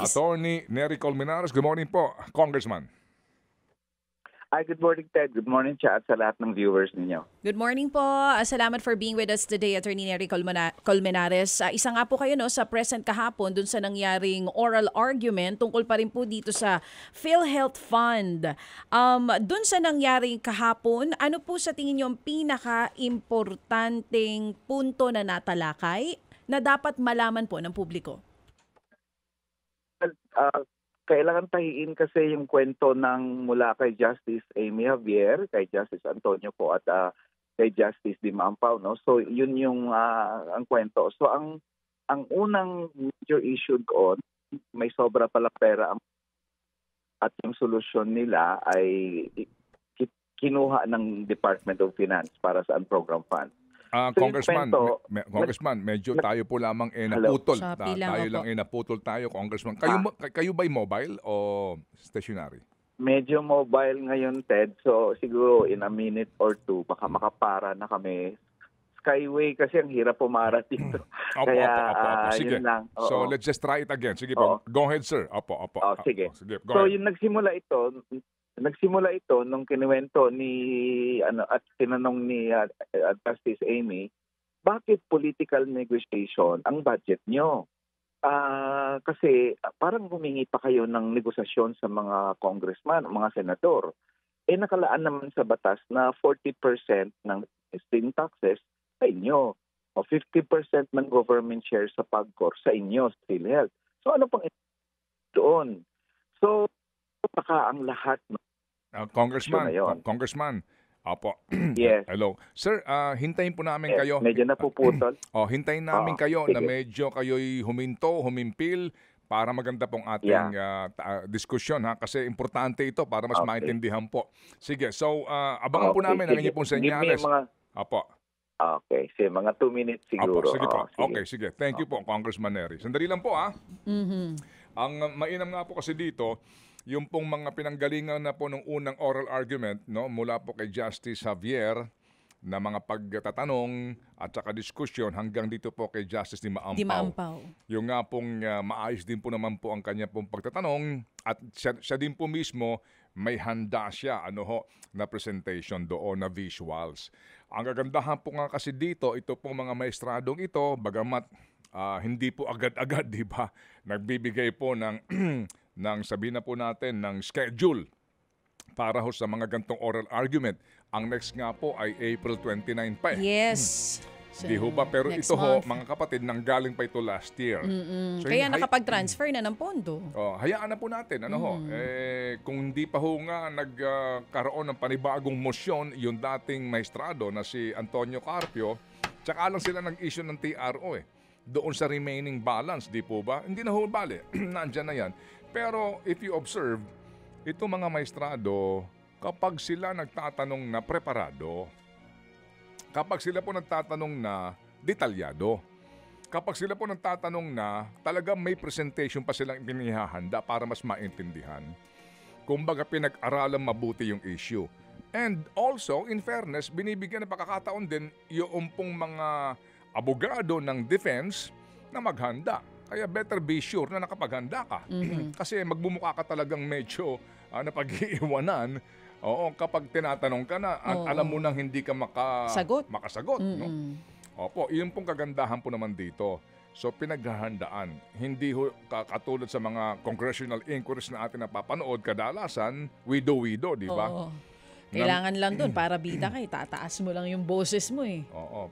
Attorney Nery Colmenares. Good morning po, Congressman. Hi, good morning, Ted. Good morning, chat sa lahat ng viewers ninyo. Good morning po. Salamat for being with us today, Attorney Nery Colmenares. Isa nga po kayo sa present kahapon dun sa nangyaring oral argument tungkol pa rin po dito sa PhilHealth Fund. Dun sa nangyaring kahapon, ano po sa tingin niyo ang pinaka-importanteng punto na natalakay na dapat malaman po ng publiko? Kailangan tahiin kasi yung kwento ng mula kay Justice Amy Javier, kay Justice Antonio po at kay Justice Dima Ampao, no? So yun yung ang kwento. So ang unang major issue doon, may sobra pala pera at yung solusyon nila ay kinuha ng Department of Finance para sa program fund. Congressman, medyo tayo po lamang naputol. Tayo lang naputol tayo, Congressman. Kayo ba'y mobile o stationary? Medyo mobile ngayon, Ted. So siguro in a minute or two, baka makapara na kami. Skyway kasi ang hirap pumara dito. Opo. Sige. Yun lang. So let's just try it again. Sige po. Go ahead, sir. Opo. Sige. Sige, so yung nagsimula ito nung kinuwento ni at tinanong ni Justice Amy, bakit political negotiation ang budget nyo? Kasi parang humingi pa kayo ng negosasyon sa mga congressman, mga senador. Nakalaan naman sa batas na 40% ng state taxes sa inyo o 50% ng government share sa PAGCOR sa inyo, sa PhilHealth. So ano pang doon? So baka ang lahat Congressman. Opo. Yes. Hello. Sir, hintayin po namin kayo. Medyo napuputol. Hintayin namin kayo na medyo kayo'y humimpil para maganda pong ating diskusyon ha kasi importante ito para mas maintindihan po. Sige. So, abangan po namin ang inyong pong senyales. Opo. Okay. Sige, mga 2 minutes siguro. Sige po. Okay, sige. Thank you po, Congressman Nery. Sandali lang po Ang mainam nga po kasi dito, yung pong mga pinanggalingan na po ng unang oral argument, no, mula po kay Justice Javier na mga pagtatanong at saka diskusyon hanggang dito po kay Justice Dima Ampao. Yung nga pong maayos din po naman po ang kanya pong pagtatanong at siya din po mismo may handa siya na presentation doon na visuals. Ang kagandahan po nga kasi dito, ito pong mga maestradong ito, bagamat hindi po agad-agad, di ba? Nagbibigay po ng sabihin na po natin ng schedule para sa mga gantong oral argument. Ang next nga po ay April 29 pa Yes. Di ho ba? Pero ito mga kapatid, nanggaling pa ito last year. So, kaya nakapag-transfer na ng pondo. Hayaan na po natin. Kung hindi pa ho nga nagkaroon ng panibagong motion yung dating maestrado na si Antonio Carpio, tsaka lang sila nag-issue ng TRO doon sa remaining balance, di po ba? Hindi na ho bale. Nandyan na yan. Pero if you observe, ito mga maestrado, kapag sila nagtatanong na preparado, kapag sila po nagtatanong na detalyado, kapag sila po nagtatanong na talagang may presentation pa silang pinihahanda para mas maintindihan, kumbaga pinag-aralan mabuti yung issue. And also, in fairness, binibigyan ng pagkakataon din yung pong mga abogado ng defense na maghanda. Kaya better be sure na nakapaghanda ka. Kasi magmumukha ka talagang medyo napag-iiwanan. Kapag tinatanong ka na at alam mo nang hindi ka makasagot. No? Opo, yun pong kagandahan po naman dito. So pinaghahandaan. Hindi katulad sa mga congressional inquiries na atin napapanood kadalasan, wido-wido, di ba? Kailangan lang doon para bida ka tataas mo lang yung boses mo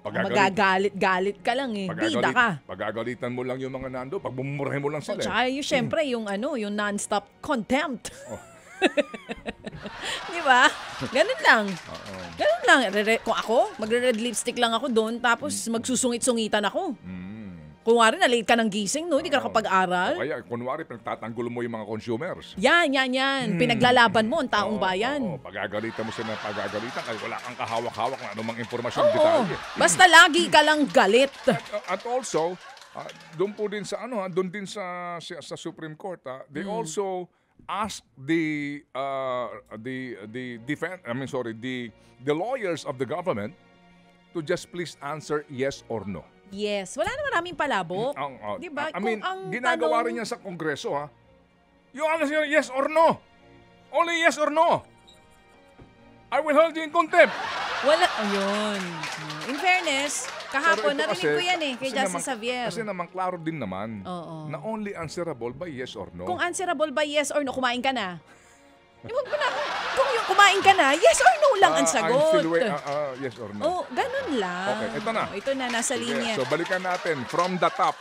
Magagalit-galit ka lang bida ka. Pagagalitan mo lang yung mga nando, pagbumurahin mo lang sila. Tsaka syempre yung non-stop contempt. Di ba? Ganun lang. Ganun lang. Kung ako, magre-red lipstick lang ako doon tapos magsusungit-sungitan ako. Kunwari, na-late ka ng gising, no? Hindi ka nakapag-aral. Kaya, kunwari, pinagtatanggol mo yung mga consumers. Yan. Pinaglalaban mo ang taong bayan. Pagagalitan mo sila ng pagagalitan kasi wala kang kahawak-hawak ng anumang impormasyon detalye. Basta lagi ka lang galit. At also, doon po din sa doon din sa Supreme Court, they also ask the lawyers of the government to just please answer yes or no. Yes. Wala naman naming palabok. Di ba? I mean, Kung ang ginagawa tanong- rin yan sa Kongreso, ha? Yung ano siya, yes or no? Only yes or no. I will hold you in contempt. Wala. Ayun. In fairness, kahapon, Pero ito narinig ko yan kay kasi Justice naman- Xavier. Kasi naman, klaro din naman Oo. na only answerable by yes or no. Kung answerable ba yes or no, kumain ka na. Yung kung yung kumain ka na, yes or no lang ang I'm sagot. still yes or no. Oh, ganun lang. Okay, ito na. Ito na, nasa Sige, linya. so balikan natin from the top.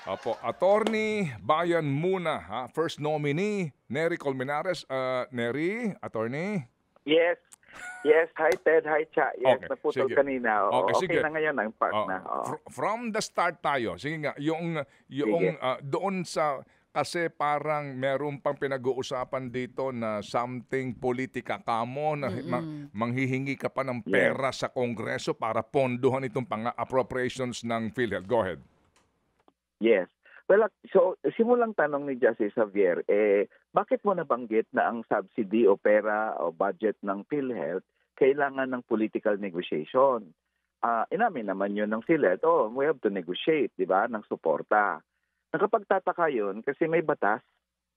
Apo, Attorney Bayan muna, ha? First nominee, Nery Colmenares. Nery, Attorney? Yes. Yes, hi Ted, hi Cha. Yes, Okay, naputol sige. kanina. Okay, Okay, sige. na ngayon ang part Oh, na. Oo. From the start tayo. Sige nga, yung Sige. doon sa kasi parang meron pang pinag-uusapan dito na something politika kamo na manghihingi ka pa ng pera sa Kongreso para pondohan itong appropriations ng PhilHealth. Go ahead. Yes. Well, so simulang tanong ni Justice Xavier, bakit mo nabanggit na ang subsidy o pera o budget ng PhilHealth kailangan ng political negotiation? Inamin naman yun ng PhilHealth, we have to negotiate, di ba, ng suporta. Nakapagtataka yun kasi may batas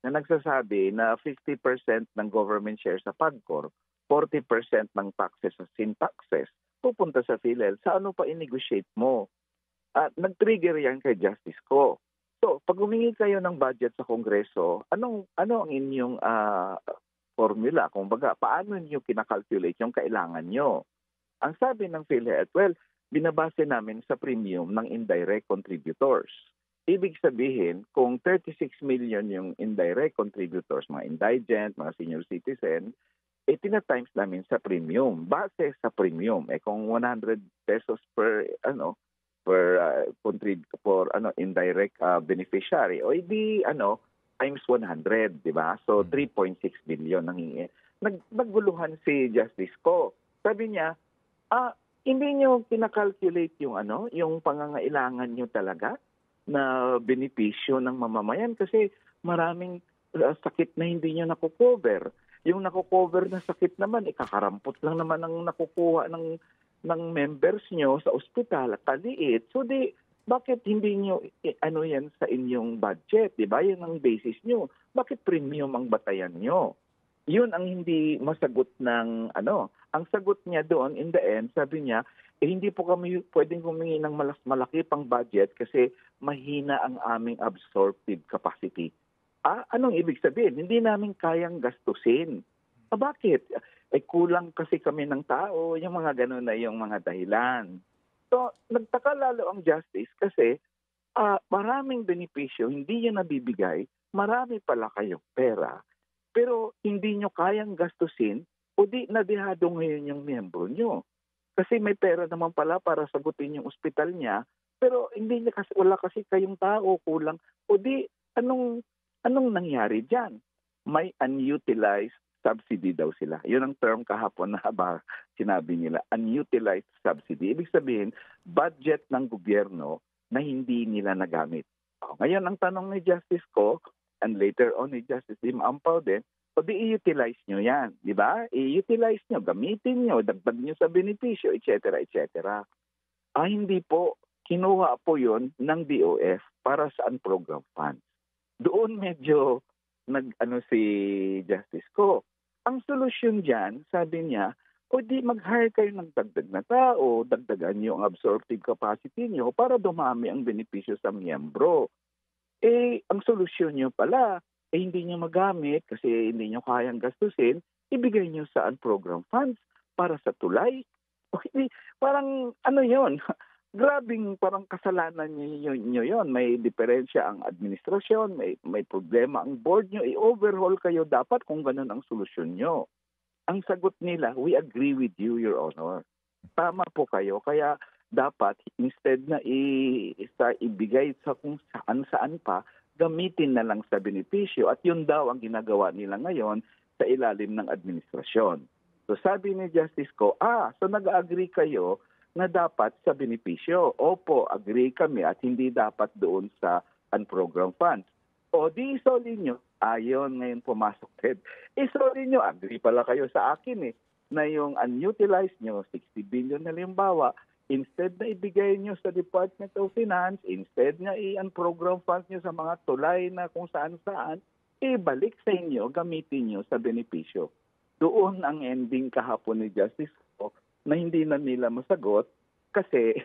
na nagsasabi na 50% ng government share sa PAGCOR, 40% ng taxes sa syntaxes, pupunta sa PhilHealth. Sa ano pa i-negotiate mo? Nag-trigger yan kay Justice ko. So, pag humingi kayo ng budget sa Kongreso, ano ang inyong formula? Kung baga, paano niyo kinakalculate yung kailangan nyo? Ang sabi ng PhilHealth, binabase namin sa premium ng indirect contributors. Ibig sabihin, kung 36 million yung indirect contributors, mga indigent, mga senior citizen, tina-times namin sa premium. Base sa premium, kung 100 pesos per indirect beneficiary, o hindi times 100, di ba? So 3.6 billion ang hingi. Nagguluhan si Justice ko. Sabi niya, hindi niyo kinakalculate yung pangangailangan niyo talaga na benepisyo ng mamamayan kasi maraming sakit na hindi niyo nakukover. Yung nakukover na sakit naman, kakarampot lang naman ang nakukuha ng members nyo sa ospital at kaliit. So bakit hindi nyo yan sa inyong budget? Diba? Yan ang basis nyo. Bakit premium ang batayan nyo? Yun ang hindi masagot ng Ang sagot niya doon in the end, sabi niya, hindi po kami pwedeng humingi ng malaki pang budget kasi mahina ang aming absorptive capacity. Anong ibig sabihin? Hindi namin kayang gastusin. Bakit? Kulang kasi kami ng tao, yung mga ganun na yung mga dahilan. So, nagtaka lalo ang Justice kasi maraming benepisyo, hindi yun nabibigay, marami pala kayong pera, pero hindi nyo kayang gastusin o di nadihado ngayon yung miyembro nyo. Kasi may pera naman pala para sagutin yung ospital niya, pero hindi niya kasi, wala kasi kayong tao, kulang. O di, anong nangyari dyan? May unutilized subsidy daw sila. Yun ang term kahapon na sinabi nila, unutilized subsidy. Ibig sabihin, budget ng gobyerno na hindi nila nagamit. Ngayon, ang tanong ni Justice ko, and later on ni Justice Lim Ampaw din, o di i-utilize nyo yan, di ba? I-utilize nyo, gamitin nyo, dagdag nyo sa benepisyo, etc., etc. Hindi po, kinuha po yun ng DOF para sa program funds. Doon medyo si Justice ko. Ang solusyon dyan, sabi niya, o di mag-hire kayo ng dagdag na tao, dagdagan nyo ang absorptive capacity nyo para dumami ang benepisyo sa miyembro. Ang solusyon nyo pala, hindi nyo magamit kasi hindi nyo kayang gastusin, ibigay nyo sa program funds para sa tulay. O hindi, parang yun, grabing parang kasalanan nyo yun. May diferensya ang administrasyon, may problema ang board nyo, i-overhaul kayo dapat kung ganun ang solusyon nyo. Ang sagot nila, we agree with you, Your Honor. Tama po kayo, kaya dapat instead na ibigay sa kung saan pa, gamitin na lang sa benepisyo at yun daw ang ginagawa nila ngayon sa ilalim ng administrasyon. So sabi ni Justice ko, so nag-agree kayo na dapat sa benepisyo. Opo, agree kami at hindi dapat doon sa program funds. O di isoli nyo. Ayon ngayon pumasok, Ted. Isoli nyo, agree pala kayo sa akin na yung unutilized nyo, 60 billion na limbawa, instead na ibigay nyo sa Department of Finance, instead na i-program funds nyo sa mga tulay na kung saan-saan, ibalik sa inyo, gamitin nyo sa benepisyo. Doon ang ending kahapon ni Justice ko na hindi na nila masagot kasi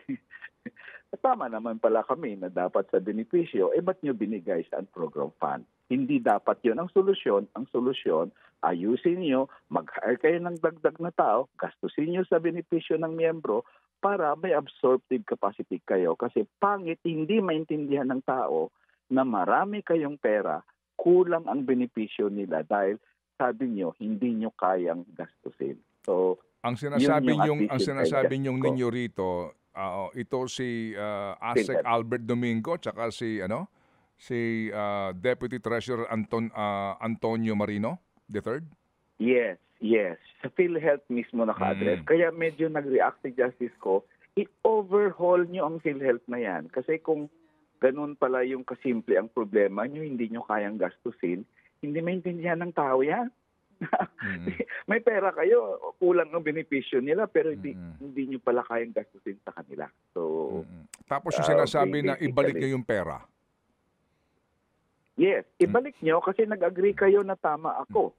tama naman pala kami na dapat sa benepisyo, ba't nyo binigay sa program fund? Hindi dapat yon ang solusyon. Ang solusyon, ayusin nyo, mag-hire kayo ng dagdag na tao, gastusin nyo sa benepisyo ng miyembro para may absorptive capacity kayo. Kasi pangit, hindi maintindihan ng tao na marami kayong pera, kulang ang benepisyo nila dahil sabi nyo, hindi nyo kayang gastusin. So, ang sinasabi attitude nyong ko. ninyo rito, ito si ASEC Philhealth. Albert Domingo tsaka si Deputy Treasurer Antonio Marino III. Yes. Sa PhilHealth mismo naka-address. Kaya medyo nag-react si Justice ko, i-overhaul nyo ang PhilHealth na yan. Kasi kung ganun pala yung kasimple ang problema nyo, hindi nyo kayang gastusin, hindi maintindihan ng tao yan. May pera kayo, kulang ang benepisyo nila, pero hindi nyo pala kayang gastusin sa kanila. So, Tapos yung sinasabi na ibalik nyo yung pera. yes, ibalik nyo kasi nag-agree kayo na tama ako.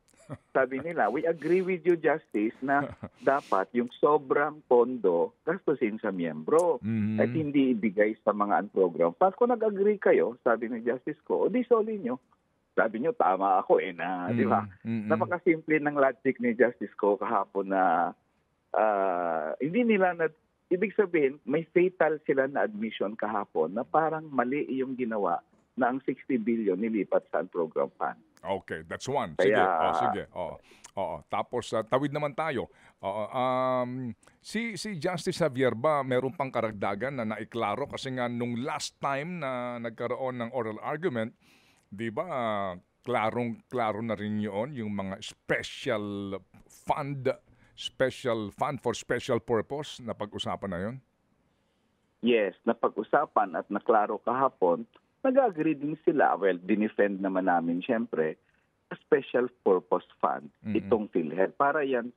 Sabi nila, we agree with you, Justice, na dapat yung sobrang pondo gastusin sa miyembro at hindi ibigay sa mga unprogram funds. Kung nag-agree kayo, sabi ni Justice ko, o di soli nyo. Sabi nyo, tama ako di ba? Napakasimple ng logic ni Justice ko kahapon na hindi nila ibig sabihin, may fatal sila na admission kahapon na parang mali yung ginawa na ang 60 billion nilipat sa program fund. Okay, that's one. Sige. Sige. Tapos tawid naman tayo. Si Justice Javier ba meron pang karagdagan na naiklaro kasi nga nung last time na nagkaroon ng oral argument, 'di ba? Klaro na rin 'yon yung mga special fund for special purpose na pag-usapan na 'yon. Yes, napag-usapan at naklaro kahapon. Nag-agree din sila, well, dinefend naman namin siyempre, a special purpose fund, itong PhilHealth. Para yan,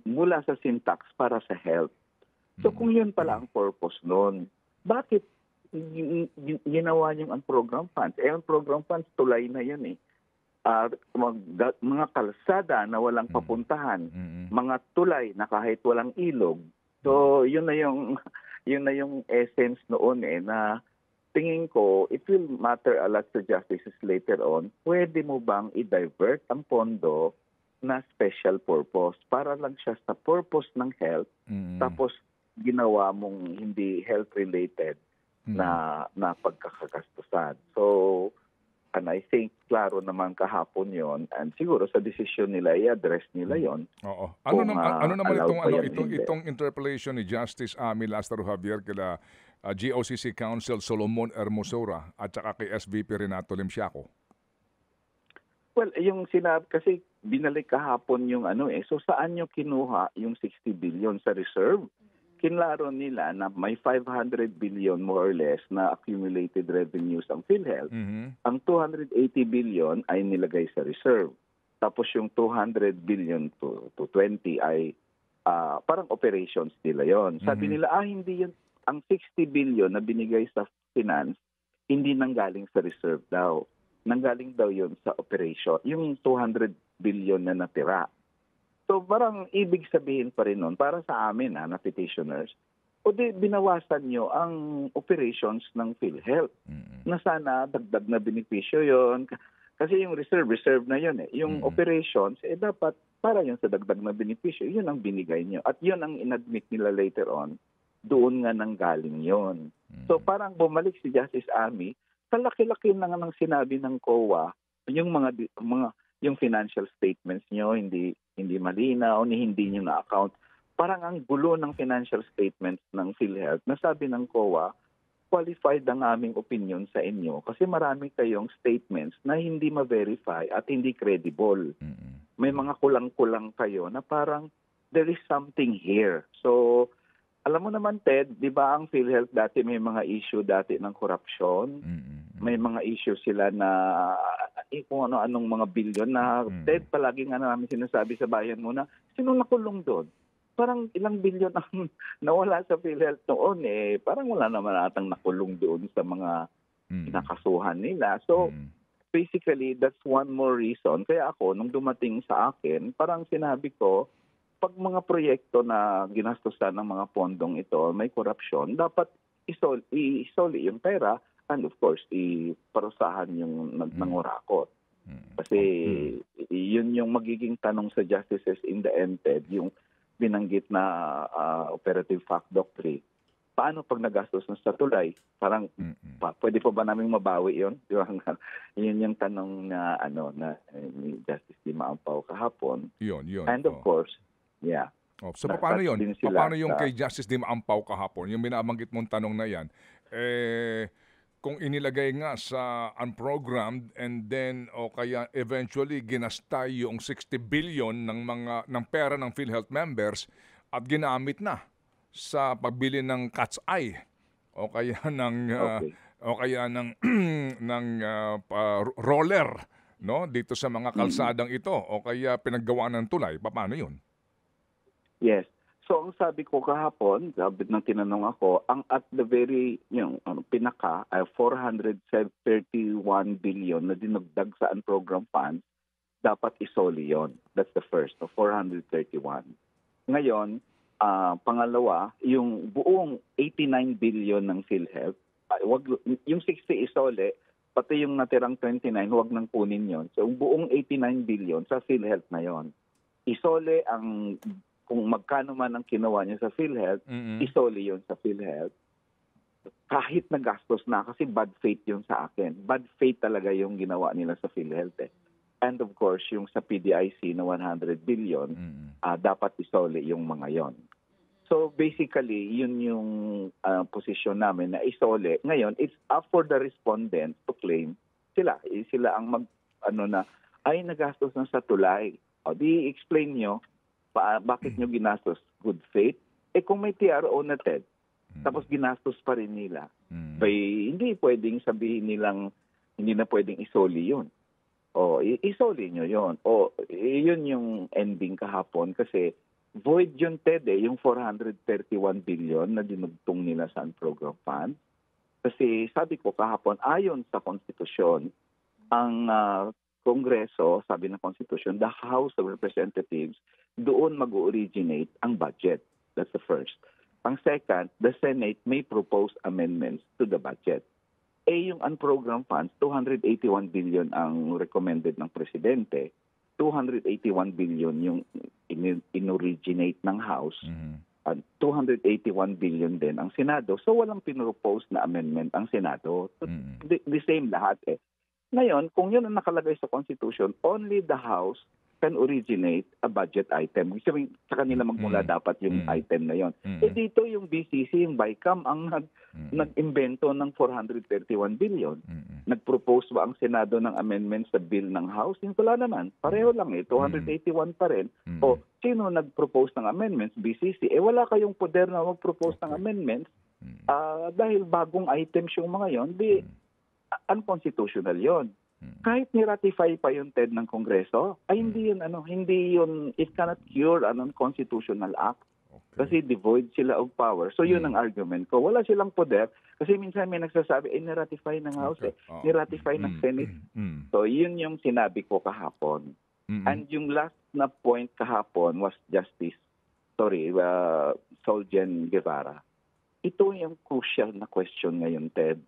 mula sa syntax, para sa health. So kung yun pala ang purpose nun, bakit ginawa niyong ang program funds? Ang program funds, tulay na yun mga kalsada na walang papuntahan, mga tulay na kahit walang ilog. So yun na yung essence noon na tingin ko, it will matter a lot to justices later on. Pwede mo bang i-divert ang pondo na special purpose para lang siya sa purpose ng health, tapos ginawa mong hindi health-related na pagkakagastusan. So, and I think klaro naman kahapon yon, and siguro sa decision nila i-address nila yon. Oo. Ano naman allowed itong interpellation ni Justice Ami Lázaro Javier kila GOCC Counsel Solomon Hermosura at saka kay SVP Renato Limsiaco? Well, yung sinabi kasi binalik kahapon yung so saan nyo kinuha yung 60 billion sa reserve? Kinlaro nila na may 500 billion more or less na accumulated revenues ang PhilHealth. Ang 280 billion ay nilagay sa reserve. Tapos yung 200 billion to 20 ay parang operations nila yon. Sabi nila, hindi yun. Ang 60 billion na binigay sa finance, hindi nanggaling sa reserve daw. Nanggaling daw yun sa operation. Yung 200 billion na natira. So parang ibig sabihin pa rin nun, para sa amin na petitioners, o di binawasan nyo ang operations ng PhilHealth na sana dagdag na benepisyo yon. Kasi yung reserve na yun Yung operations, dapat para yun sa dagdag na benepisyo, yun ang binigay nyo. At yun ang inadmit nila later on, doon nga nanggaling yon. So parang bumalik si Justice Ami, sa laki-laki na nga ng sinabi ng COA, yung yung financial statements nyo, hindi malinaw, hindi nyo na-account. Parang ang gulo ng financial statements ng PhilHealth, nasabi ng COA, qualified ang aming opinion sa inyo kasi marami kayong statements na hindi ma-verify at hindi credible. May mga kulang-kulang kayo na parang there is something here. So, alam mo naman, Ted, di ba ang PhilHealth dati may mga issue dati ng corruption? May mga issue sila na kung ano-anong mga bilyon na Ted, palagi nga namin sinasabi sa bayan mo na sino nakulong doon? parang ilang bilyon ang nawala sa PhilHealth noon parang wala naman atang nakulong doon sa mga nakasuhan nila. So basically that's one more reason kaya ako nung dumating sa akin parang sinabi ko pag mga proyekto na ginastusan ng mga pondong ito may korupsyon dapat isoli yung pera and of course iparusahan yung nangurakot. Kasi yun yung magiging tanong sa justices in the NTED, yung binanggit na operative fact doctrine. Paano pag nagastos na sa tulay? Parang pwede pa ba naming mabawi yun? Yun yung tanong na ni Justice Dima Ampao kahapon. Yun. And of course, yeah. So paano yun? Paano yung kay Justice Dima Ampao kahapon? Yung binabanggit mong tanong na yan, kung inilagay nga sa unprogrammed and then o kaya eventually ginasta yung 60 billion ng pera ng PhilHealth members at ginamit na sa pagbili ng cat's eye o kaya ng roller no dito sa mga kalsadang ito o kaya pinaggawa ng tulay, paano yun? Yes. So ang sabi ko kahapon, sabi nang tinanong ako, ang at the very pinaka 431 billion na dinagdag sa unprogrammed funds, dapat isoli yon. That's the first, 431. Ngayon, pangalawa, yung buong 89 billion ng PhilHealth, yung 60 isoli, pati yung natirang 29, huwag nang kunin yon. So yung buong 89 billion sa PhilHealth na yon. Isoli ang kung magkano man ang kinuha niya sa PhilHealth, isoli yun sa PhilHealth. Kahit nagastos na, kasi bad faith yun sa akin. Bad faith talaga yung ginawa nila sa PhilHealth. And of course, yung sa PDIC na 100 billion, dapat isoli yung mga yon. So basically, yun yung posisyon namin na isoli. Ngayon, it's up for the respondent to claim sila ang ay nagastos na sa tulay. O di explain nyo, bakit nyo ginastos? Good faith? Kung may TRO na TED, tapos ginastos pa rin nila, hindi pwedeng sabihin nilang hindi na pwedeng isoli yun. O, isoli nyo yun. O, yun yung ending kahapon kasi void yun TED yung 431 billion na dinugtong nila sa unprogrammed fund. Kasi sabi ko kahapon, ayon sa konstitusyon, ang Kongreso, sabi ng Constitution, the House of Representatives, doon mag-originate ang budget. That's the first. Ang second, the Senate may propose amendments to the budget. Yung unprogrammed funds, 281 billion ang recommended ng Presidente, 281 billion yung in-originate ng House, at 281 billion din ang Senado. So walang pinropose na amendment ang Senado. The same lahat Ngayon, kung yun ang nakalagay sa Constitution, only the House can originate a budget item. Sa kanila magmula dapat yung item na yon. Dito yung BCC, yung BICAM, ang nag-imbento ng 431 billion. Nag-propose ba ang Senado ng amendment sa bill ng House? Yung wala naman. Pareho lang 281 pa rin. O sino nag-propose ng amendments? BCC. Wala kayong poder na mag-propose ng amendments dahil bagong items yung mga yon. Unconstitutional yon. Kahit ni-ratify pa yung TED ng Kongreso, hindi yun, it cannot cure an unconstitutional act kasi devoid sila of power. So yun ang argument ko. Wala silang poder kasi minsan may nagsasabi, ni-ratify ng House, ni-ratify ng Senate. So yun yung sinabi ko kahapon. And yung last na point kahapon was Solgen Guevara. Ito yung crucial na question ngayon, TED.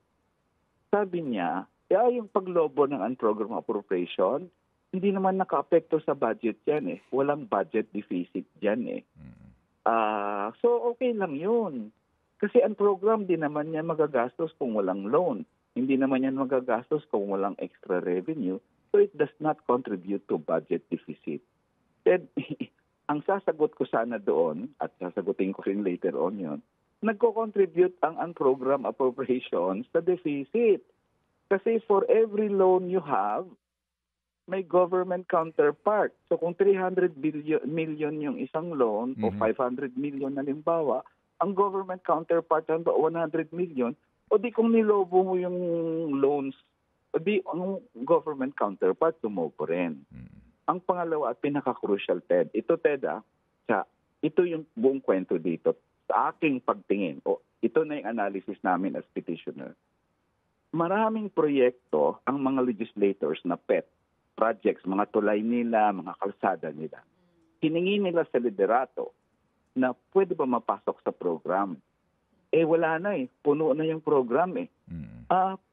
Sabi niya, yung paglobo ng unprogrammed appropriation, hindi naman naka-apekto sa budget yan Walang budget deficit yan So okay lang yun. Kasi unprogrammed din naman yan magagastos kung walang loan. Hindi naman yan magagastos kung walang extra revenue. So it does not contribute to budget deficit. Then, ang sasagot ko sana doon, at sasagutin ko rin later on yun, nagko-contribute ang unprogrammed appropriations sa deficit. Kasi for every loan you have, may government counterpart. So kung 300 million yung isang loan o 500 million halimbawa, ang government counterpart ang 100 million, o di kung nilobo mo yung loans, o di ang government counterpart tumobo rin. Ang pangalawa at pinaka-crucial, TED, ito TED sa ito yung buong kwento dito. Sa aking pagtingin, ito na yung analysis namin as petitioner. Maraming proyekto ang mga legislators na PET projects, mga tulay nila, mga kalsada nila. Hiningi nila sa liderato na pwede ba mapasok sa program. Wala na puno na yung program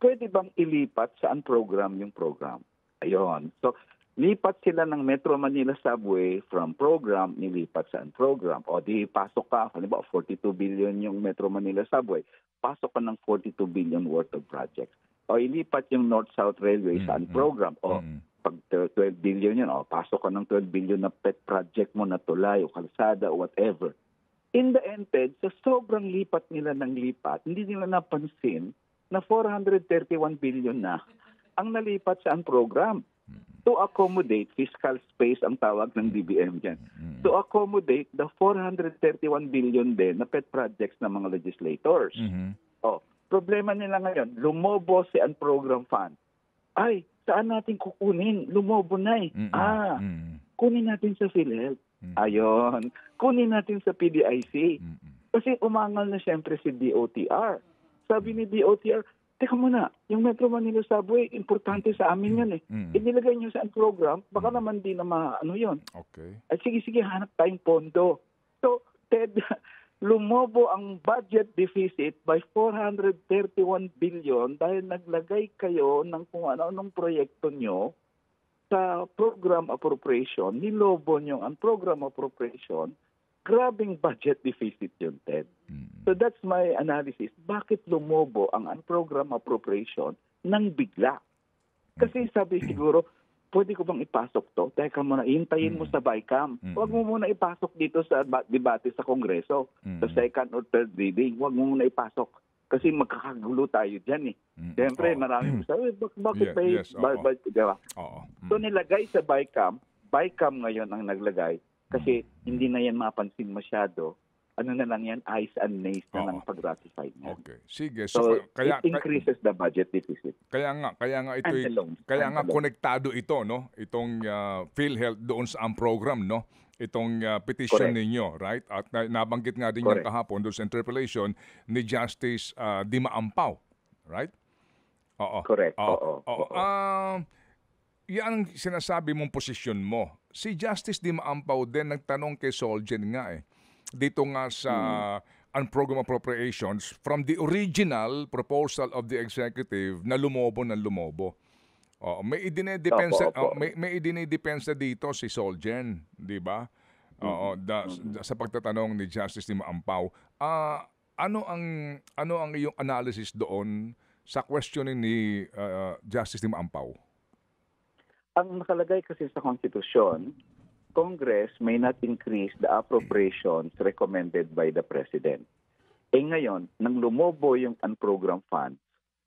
Pwede bang ilipat saan program yung program? Ayun. So, lipat sila ng Metro Manila Subway from program, nilipat saan program. O di pasok ka, halimbawa 42 billion yung Metro Manila Subway, pasok ka ng 42 billion worth of projects. O ilipat yung North-South Railway saan program. O pag 12 billion yun, pasok ka ng 12 billion na pet project mo na tulay o kalsada o whatever. In the end, Ted, sa sobrang lipat nila ng lipat, hindi nila napansin na 431 billion na ang nalipat sa program to accommodate fiscal space ang tawag ng DBM dyan. To accommodate the 431 billion din na pet projects ng mga legislators. Problema nila ngayon, lumobo si program fund. Saan natin kukunin? Lumobo na kunin natin sa PhilHealth. Ayon. Kunin natin sa PDIC. Kasi umangal na siyempre si DOTR. Sabi ni DOTR, teka muna, yung Metro Manila Subway, importante sa amin yan Inilagay nyo sa program, baka naman di na maano yun. Okay. At sige, hanap tayong pondo. So, Ted, lumobo ang budget deficit by 431 billion dahil naglagay kayo ng kung ano-anong proyekto nyo sa program appropriation, nilobo nyo ang program appropriation, grabing budget deficit yun, Ted. So that's my analysis. Bakit lumobo ang program appropriation nang bigla? Kasi sabi siguro, pwede ko bang ipasok to? Teka muna, hintayin mo sa BICAM. Huwag mo muna ipasok dito sa debate sa Kongreso, sa second or third reading. Huwag mo muna ipasok. Kasi magkakagulo tayo dyan Siyempre, maraming sabi, bakit diba? So nilagay sa BICAM ngayon ang naglagay kasi hindi na yan mapansin masyado. Ano na lang yan, eyes and nays na ng pag-ratify niya. Okay. Sige. So it increases the budget deficit. Kaya nga ito konektado ito, no? Itong PhilHealth doon sa program, no? Itong petition ninyo, right? At nabanggit nga din yung kahapon doon sa interpellation ni Justice Dima Ampao, right? Correct. Yan ang sinasabi mong posisyon mo. Si Justice Dima Ampao din nagtanong kay Solgen nga dito nga sa program appropriations from the original proposal of the executive na lumobo ng lumobo. May idinidepensa dito si Solgen, di ba? Sa pagtatanong ni Justice Dima Ampao. Ano ang iyong analysis doon sa questioning ni Justice Dima Ampao? Ang nakalagay kasi sa konstitusyon, Congress may not increase the appropriations recommended by the President. Ngayon, nang lumobo yung unprogrammed funds,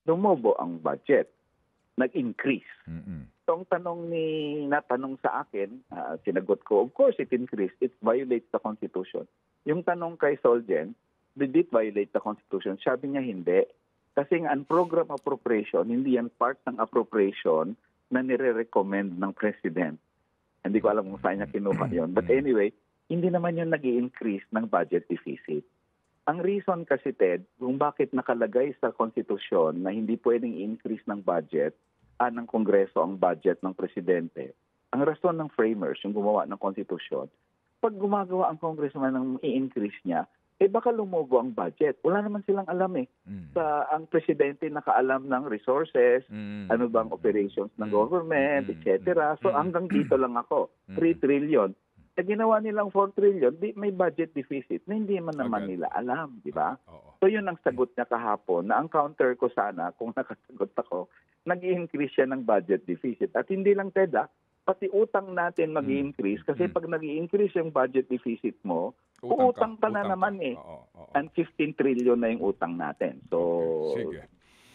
lumobo ang budget. Nag-increase. So, ang natanong sa akin, sinagot ko, of course it increased. It violates the Constitution. Yung tanong kay Solgen, did it violate the Constitution? Sabi niya hindi. Kasi ang unprogrammed appropriation, hindi yan part ng appropriation na nire-recommend ng President. Hindi ko alam kung saan niya kinuha yun. But anyway, hindi naman yun nag-i-increase ng budget deficit. Ang reason kasi, Ted, kung bakit nakalagay sa konstitusyon na hindi pwedeng i-increase ng budget ng Kongreso ang budget ng Presidente, ang rason ng framers, yung gumawa ng konstitusyon, pag gumagawa ang Congressman ng i-increase niya, baka lumobo ang budget. Wala naman silang alam ang Presidente nakaalam ng resources, ano bang operations ng government, etc. So hanggang dito lang ako, 3 trillion. Sa ginawa nilang 4 trillion, may budget deficit na hindi man naman nila alam, di ba? So yun ang sagot niya kahapon, na ang counter ko sana, kung nakasagot ako, nag-i-increase siya ng budget deficit. At hindi lang TEDA, pati utang natin mag-i-increase kasi pag nag-i-increase yung budget deficit mo, utang ka na naman And 15 trillion na yung utang natin. So,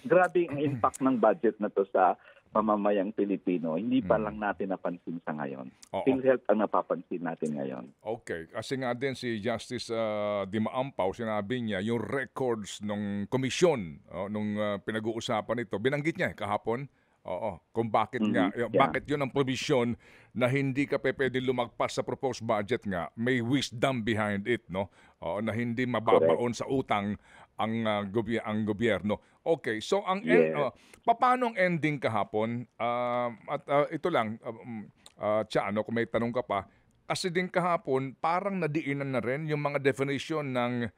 grabe ang impact ng budget na to sa pamamayang Pilipino. Hindi pa lang natin napansin sa ngayon. PhilHealth ang napapansin natin ngayon. Okay. Kasi nga din si Justice Dima Ampao, sinabi niya, yung records ng komisyon nung pinag-uusapan ito, binanggit niya kahapon, Oo, kung bakit nga, bakit yun ang provision na hindi ka pwede lumagpas sa proposed budget nga, may wisdom behind it, no? Oo, na hindi mababaon sa utang ang gobyerno. Okay, so Yes. paano ang ending kahapon? Ito lang, Tsa, ano, kung may tanong ka pa, kasi din kahapon, parang nadiinan na rin yung mga definition ng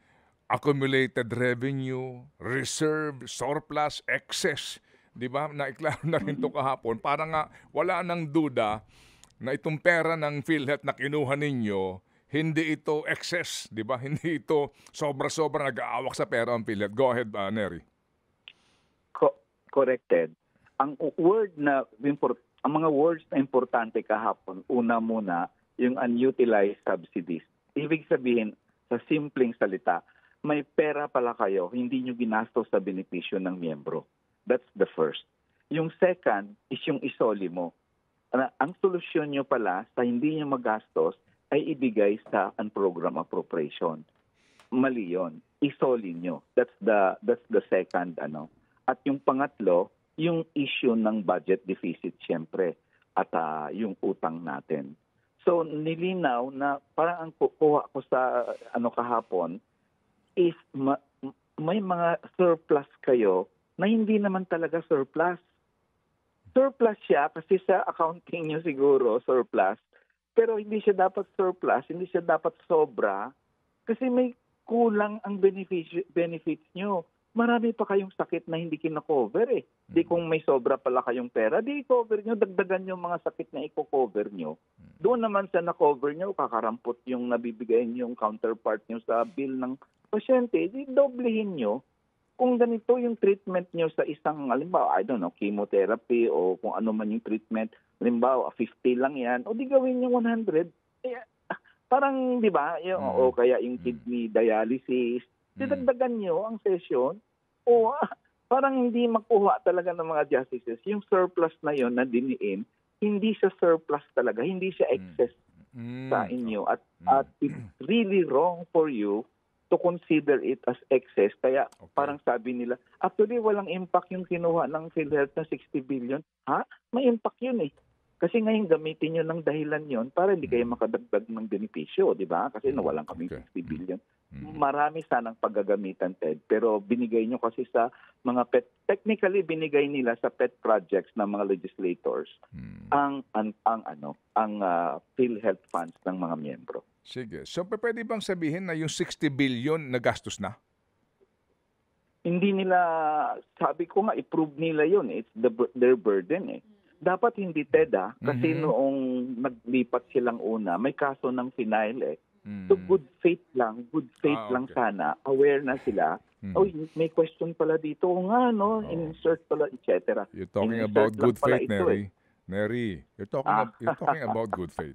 accumulated revenue, reserve, surplus, excess. 'Di ba? Naiklaro na rin 'to kahapon. Para nga wala nang duda na itong pera ng PhilHealth na kinuha ninyo, hindi ito excess, 'di ba? Hindi ito sobra-sobra nag-aawak sa pera ang PhilHealth. Go ahead, Neri. Corrected. Ang mga words na importante kahapon, una muna, yung unutilized subsidies. Ibig sabihin, sa simpleng salita, may pera pala kayo, hindi nyo ginastos sa benepisyo ng miyembro. That's the first. Yung second is yung isoli mo. Ang solusyon nyo pala sa hindi nyo magastos ay ibigay sa unprogrammed appropriation. Mali yun. Isoli nyo. That's the second. At yung pangatlo, yung issue ng budget deficit siyempre at yung utang natin. So nilinaw na parang ang kukuha ko sa kahapon is may mga surplus kayo na hindi naman talaga surplus. Surplus siya kasi sa accounting nyo siguro surplus, pero hindi siya dapat surplus, hindi siya dapat sobra kasi may kulang ang benefits nyo. Marami pa kayong sakit na hindi kina-cover eh. Di kung may sobra pala kayong pera, di i-cover nyo, dagdagan yung mga sakit na i-cover nyo. Doon naman sa na-cover nyo, kakarampot yung nabibigay nyo, yung counterpart nyo sa bill ng pasyente, di doblehin nyo. Kung ganito yung treatment nyo sa isang, halimbawa, I don't know, chemotherapy o kung ano man yung treatment, halimbawa, 50 lang yan, o di gawin nyo 100. Parang, di ba, o kaya yung kidney dialysis, didagdagan nyo ang session o parang hindi makuha talaga ng mga justices. Yung surplus na yon na diniin, hindi siya surplus talaga, hindi siya excess sa inyo. At it's really wrong for you to consider it as excess. Kaya parang sabi nila, actually walang impact yung kinuha ng PhilHealth na 60 billion. Ha? May impact yun eh. Kasi ngayon gamitin nyo ng dahilan yon para hindi kayo makadagdag ng benepisyo, di ba? Kasi nawalan kami 60 billion. Marami sanang paggagamitan, Ted. Pero binigay nyo kasi sa mga technically binigay nila sa pet projects ng mga legislators ang PhilHealth funds ng mga miyembro. Sige. So pwede bang sabihin na yung 60 billion na gastos na? Hindi nila, sabi ko nga, i-prove nila yun. It's their burden eh. Dapat hindi, Ted, kasi noong naglipat silang una, may kaso ng final eh. So good faith lang sana, aware na sila. Oh, may question pala dito, insert pala, etc. You're talking about good faith, Neri. Neri, you're talking about good faith.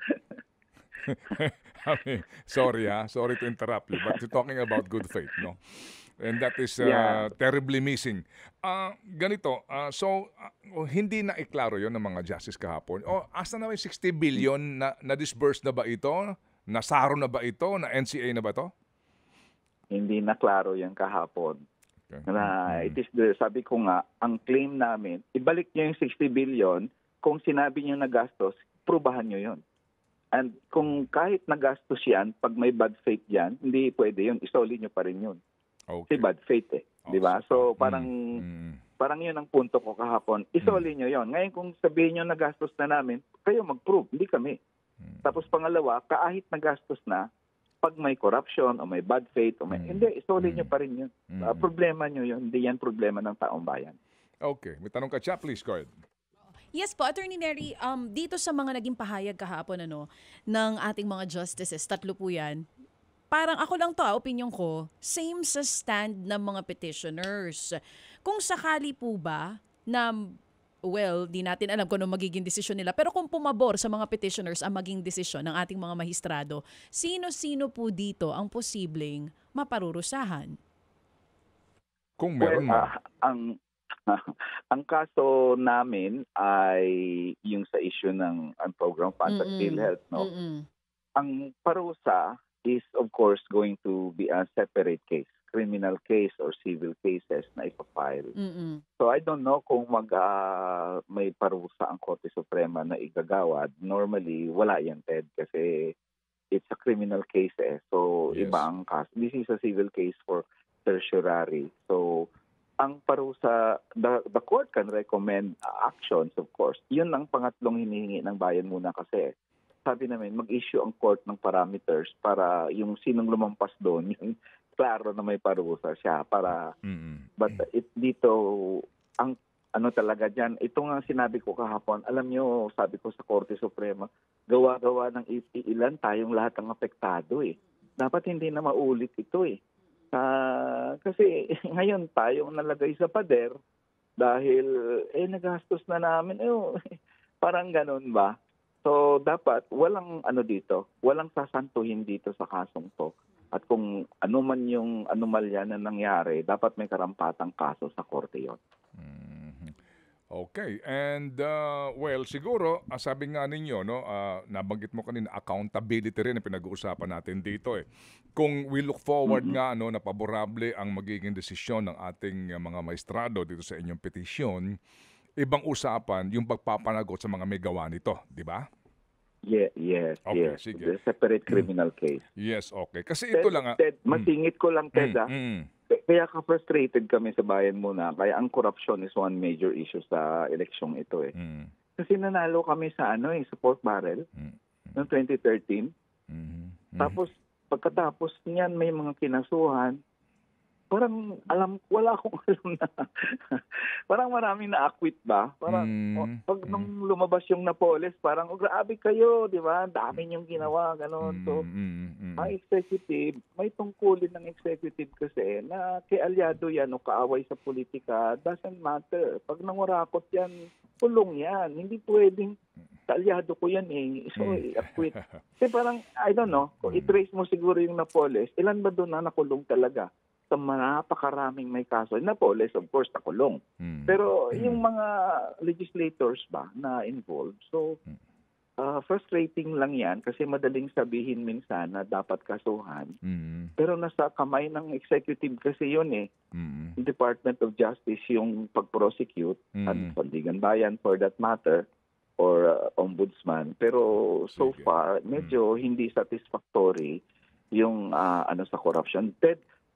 Sorry to interrupt you, but you're talking about good faith, no? And that is terribly missing. Ganito, hindi na iklaro yon ng mga justice kahapon. Asa na may 60 billion na disbursed na ba ito? Nasaro na ba ito? Na NCA na ba ito? Hindi na klaro yan kahapon. Okay. Sabi ko nga, ang claim namin, ibalik nyo yung 60 billion, kung sinabi nyo na gastos, prubahan nyo yon. And kung kahit nagastos yan, pag may bad faith yan, hindi pwede yun, isoli nyo pa rin yun. Okay. Kasi bad faith eh. Di ba? So parang yun ang punto ko kahapon. Isoli nyo yon. Ngayon kung sabihin nyo nagastos na namin, kayo mag-prove, hindi kami. Tapos pangalawa, kahit nagastos na, pag may corruption o may bad faith, hindi, isoli nyo pa rin yun. Problema nyo yun, hindi yan problema ng taong bayan. Okay. May tanong ka, Cha, please, go ahead. Yes po, Attorney Neri, dito sa mga naging pahayag kahapon ng ating mga justices, 3 po yan, parang ako lang to, opinion ko, same sa stand ng mga petitioners. Kung sakali po ba na, di natin alam kung ano magiging desisyon nila, pero kung pumabor sa mga petitioners ang maging desisyon ng ating mga magistrado, sino-sino po dito ang posibleng maparurusahan? Kung meron ang kaso namin ay yung sa issue ng unprogrammed funds at PhilHealth, no? Ang parusa is of course going to be a separate case criminal case or civil cases na ipafile. Mm-mm. So I don't know kung may parusa ang Korte Suprema na igagawad. Normally, wala yan, Ted, kasi it's a criminal case eh. So Yes. iba ang kaso. This is a civil case for tertiary. So ang parusa, the court can recommend actions, of course. Yun ang pangatlong hinihingi ng bayan muna kasi sabi namin, mag-issue ang court ng parameters para yung sinong lumampas doon, yung klaro na may parusa siya. But dito, ang ano talaga dyan, ito nga sinabi ko kahapon, alam nyo, sabi ko sa Korte Suprema, gawa-gawa ng ilan tayong lahat ang apektado eh. Dapat hindi na maulit ito eh. Kasi ngayon tayong nalagay sa pader dahil nagastos na namin. Parang ganun ba? So dapat walang walang sasantuhin dito sa kasong to. At kung ano man yung anomalya na nangyari, dapat may karampatang kaso sa korte yon. Okay. And siguro, sabi nga ninyo, no, nabanggit mo kanina, accountability rin ang pinag-uusapan natin dito eh. Kung we look forward nga na paborable ang magiging desisyon ng ating mga maestrado dito sa inyong petisyon, ibang usapan yung pagpapanagot sa mga may gawa nito, di ba? Yes. Sige. The separate criminal case. Yes, okay. Kasi ito lang Ted, masingit ko lang, Ted, Kaya ka-frustrated kami sa bayan muna. Kaya ang corruption is one major issue sa eleksyong ito eh. Kasi nanalo kami sa sa pork barrel noong 2013. Tapos pagkatapos niyan may mga kinasuhan. Parang wala akong alam na. Parang maraming na-acquit ba? Parang pag nung lumabas yung Napoles, parang grabe kayo, di ba? Dami niyong ginawa, gano'n. So, may executive, may tungkulin ng executive kasi na kay alyado yan o kaaway sa politika, doesn't matter. Pag nangurakot yan, kulong yan. Hindi pwedeng kaalyado ko yan eh. So, i-acquit. Kasi parang, I don't know, kung i-trace mo siguro yung Napoles, ilan ba doon na nakulong talaga? Sa napakaraming may kaso. Napoles, of course, nakulong. Pero yung mga legislators ba na involved, so frustrating lang yan kasi madaling sabihin minsan na dapat kasuhan. Pero nasa kamay ng executive kasi yun eh. Department of Justice yung pag-prosecute at Sandigan Bayan for that matter or ombudsman. Pero so far, medyo hindi satisfactory yung sa corruption.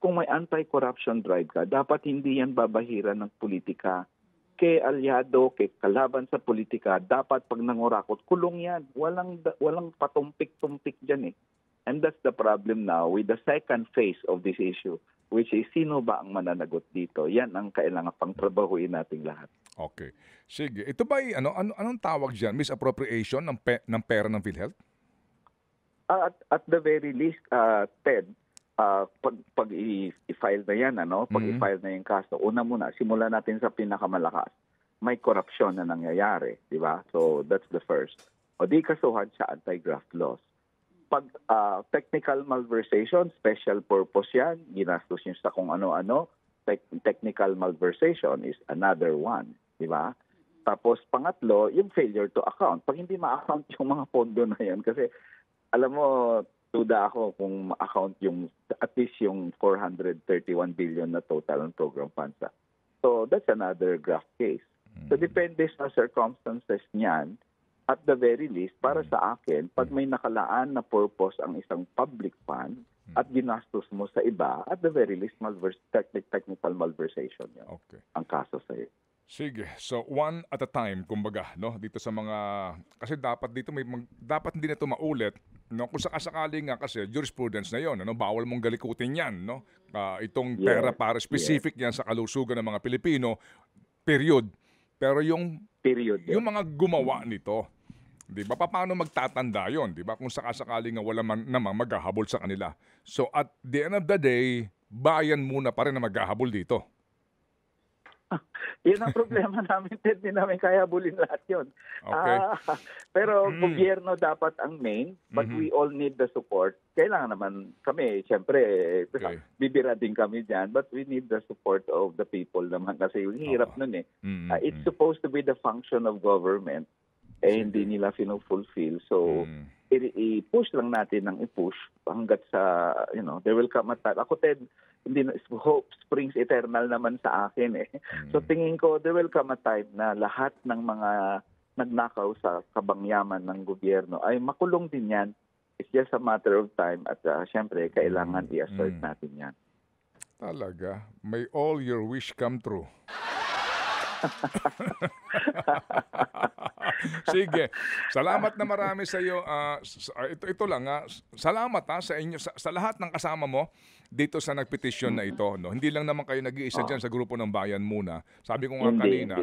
Kung may anti-corruption drive ka, dapat hindi yan babahiran ng politika. Kay alyado, kay kalaban sa politika, dapat pag nangurakot, kulong yan. Walang patumpik-tumpik dyan eh. And that's the problem now with the second phase of this issue, which is sino ba ang mananagot dito? Yan ang kailangan pang trabahuin nating lahat. Okay. Sige. Ito ba anong tawag dyan? Misappropriation ng pera ng PhilHealth? At the very least, Ted, pag i-file na yan, pag i-file na yung kaso, una muna, simulan natin sa pinakamalakas. May corruption na nangyayari, di ba? So, that's the first. O di kasuhan sa anti-graft laws. Pag technical malversation, special purpose yan, ginastos nyo sa kung ano-ano, technical malversation is another one, di ba? Tapos, pangatlo, yung failure to account. Pag hindi ma-account yung mga pondo na yan, kasi, alam mo, tuda ako kung account yung at least yung 431 billion na total ng program funds. So that's another graft case. So depende sa circumstances niyan, at the very least, para sa akin, pag may nakalaan na purpose ang isang public fund at ginastos mo sa iba, at the very least, technical malversation yan. Okay. Ang kaso sa iyo. Sige. So, one at a time, kumbaga, no? Dito sa mga... Kasi dapat dito dapat hindi na ito maulit, no? Kung sakasakali nga kasi, jurisprudence na yon, no? Bawal mong galikutin yan, no? Itong pera para specific yan sa kalusugan ng mga Pilipino, period. Pero yung mga gumawa nito, di ba? Paano magtatanda yon, di ba? Kung sakasakali nga wala namang maghahabol sa kanila. So, at the end of the day, bayan muna pa rin na maghahabol dito. Yan ang problema namin, Ted. Hindi namin kaya bulin lahat yun. Okay. Pero gobyerno dapat ang main, but we all need the support. Kailangan naman kami, siyempre, bibira din kami dyan, but we need the support of the people naman kasi hirap nun eh. It's supposed to be the function of government, hindi nila fulfill. So, i-push lang natin ng i-push hanggat sa, there will come a time. Ako, Ted, hindi na, hope springs eternal naman sa akin eh. So tingin ko, there will come a time na lahat ng mga nagnakaw sa kabangyaman ng gobyerno ay makulong din yan. It's just a matter of time at syempre, kailangan i-assert natin yan. Talaga, may all your wish come true. Sige. Salamat na marami sa iyo. Ito lang salamat sa inyo sa lahat ng kasama mo dito sa nagpetisyon na ito, no. Hindi lang naman kayo nag-iisa diyan sa grupo ng Bayan Muna. Sabi ko nga kanina,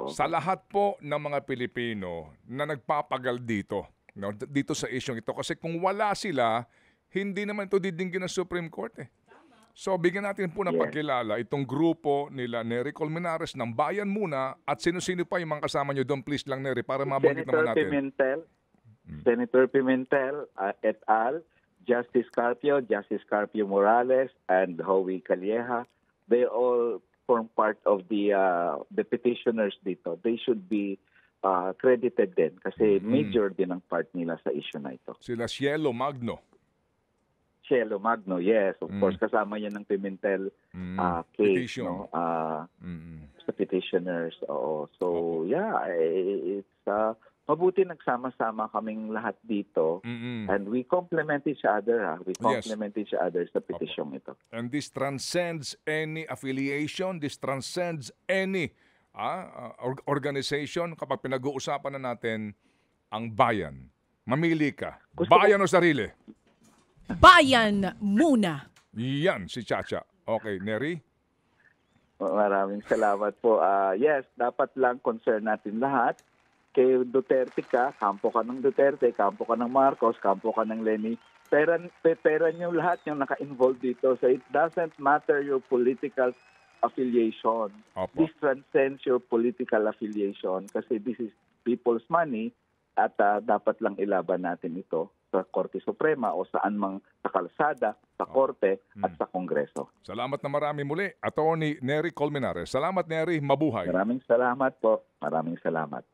sa lahat po ng mga Pilipino na nagpapagal dito, no, dito sa isyong ito kasi kung wala sila, hindi naman ito didinggin ng Supreme Court eh. So, bigyan natin po ng pagkilala itong grupo nila Nery Colmenares ng Bayan Muna at sino-sino pa yung mga kasama nyo doon. Please lang, Nery, para mabanggit naman natin. Senator Pimentel et al., Justice Carpio Morales, and Howie Calleja. They all form part of the petitioners dito. They should be credited din kasi major din ang part nila sa issue na ito. Sila Cielo Magno, yes, of course, kasama yan ng Pimentel case, petition. Sa petitioners. Oo. So, it's mabuti nagsama-sama kaming lahat dito and we complement each other. We complement each other sa petition ito. And this transcends any affiliation, this transcends any organization. Kapag pinag-uusapan na natin ang bayan, mamili ka. Bayan o sarili? Bayan Muna. Yan, si Chacha. Okay, Nery? Maraming salamat po. Yes, dapat lang concern natin lahat. Kay Duterte ka, kampo ka ng Duterte, kampo ka ng Marcos, kampo ka ng Lenny. Pera nyo lahat yung naka-involve dito. So it doesn't matter your political affiliation. Opo. This transcends your political affiliation kasi this is people's money at dapat lang ilaban natin ito sa Korte Suprema o saan mang sa kalsada, sa Korte at sa Kongreso. Salamat na marami muli, Attorney Nery Colmenares. Salamat, Nery. Mabuhay. Maraming salamat po. Maraming salamat.